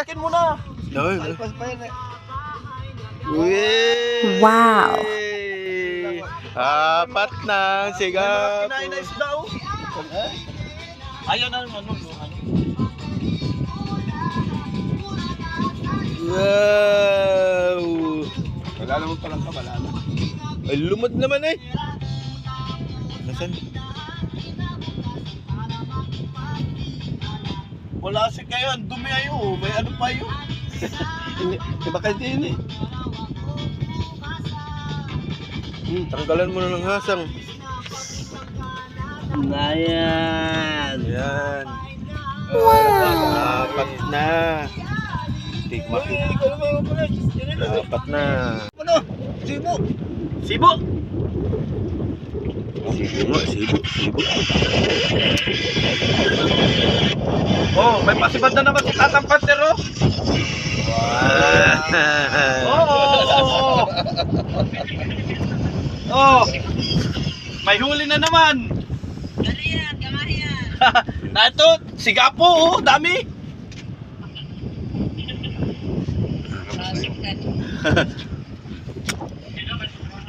akin muna. Palpas pa yan eh. Wow. Apat na sigapo. Kinain na isda oh. Ayaw na naman ano. Wow. Wala naman palang kabala na. Ay, lumad naman eh. Nasaan? Wala si kayo, ang dumi ayo. May ano pa yun. Iba kasi yun eh. Tanggalan mo na ng hasang. Ayan. Yan. Apat na. Tikma. Apat na. Ano? Sibo. Sibo. Sibo nga, sibo. Oh, may pasibad na naman si Tatang Partner oh. Oh. May huli na naman. Galian, kamahiyan. Na ito, sigapo oh, dami.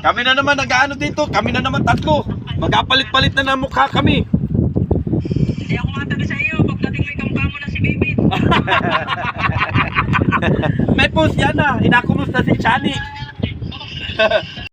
Kami na naman nag-ano dito, kami na naman tatlo. Magkapalit-palit na ng mukha kami. Hindi ako matabi sa iyo. Pagdating may kampamo na si Bibit. May post yan na, inakumusta si Chani.